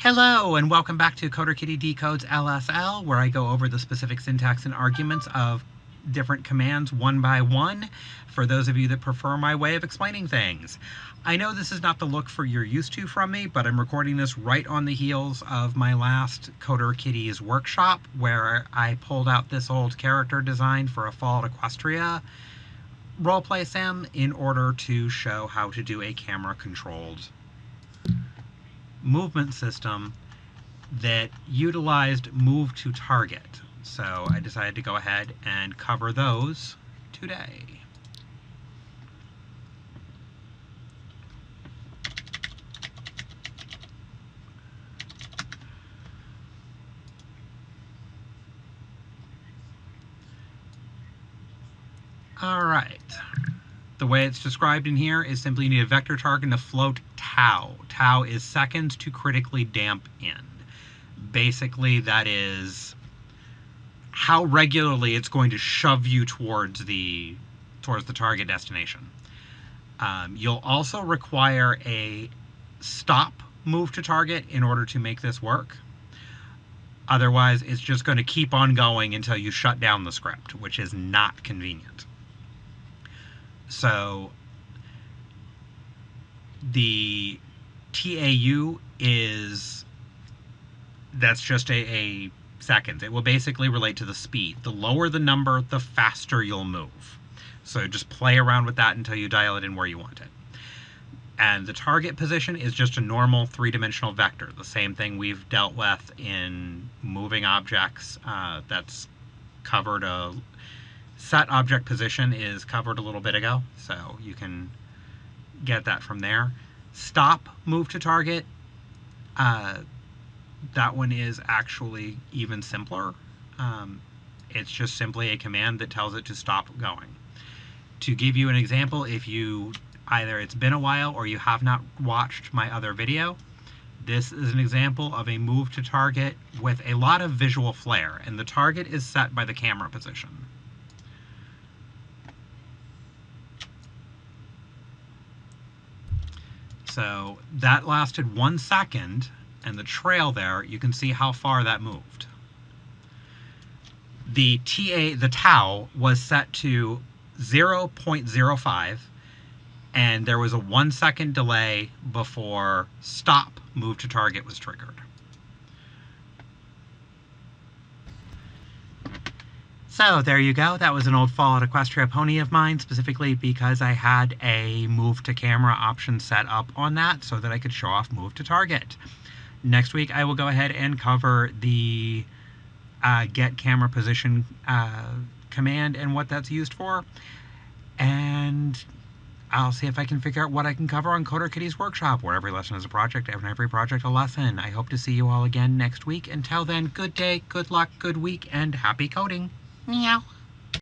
Hello, and welcome back to Coder Kitty Decodes LSL, where I go over the specific syntax and arguments of different commands one by one, for those of you that prefer my way of explaining things. I know this is not the look you're used to from me, but I'm recording this right on the heels of my last Coder Kitties workshop, where I pulled out this old character design for a Fall at Equestria roleplay sim in order to show how to do a camera-controlled movement system that utilized llMoveToTarget. So I decided to go ahead and cover those today. Alright. The way it's described in here is simply you need a vector target and a float tau. Tau is seconds to critically damp in. Basically, that is how regularly it's going to shove you towards the target destination. You'll also require a stop move to target in order to make this work. Otherwise, it's just going to keep on going until you shut down the script, which is not convenient. So the TAU that's just a seconds. It will basically relate to the speed. The lower the number, the faster you'll move. So just play around with that until you dial it in where you want it. And the target position is just a normal three-dimensional vector, the same thing we've dealt with in moving objects. That's covered a set object position is covered a little bit ago, so you can get that from there. Stop move to target. That one is actually even simpler. It's just simply a command that tells it to stop going. To give you an example, if you either it's been a while or you have not watched my other video, this is an example of a move to target with a lot of visual flair, and the target is set by the camera position. So that lasted 1 second, and the trail there, you can see how far that moved. The tau was set to 0.05, and there was a 1 second delay before stop move to target was triggered. So there you go. That was an old Fall at Equestria pony of mine, specifically because I had a move to camera option set up on that so that I could show off move to target. Next week I will go ahead and cover the get camera position command and what that's used for. And I'll see if I can figure out what I can cover on Coder Kitty's workshop, where every lesson is a project and every project a lesson. I hope to see you all again next week. Until then, good day, good luck, good week, and happy coding. Meow.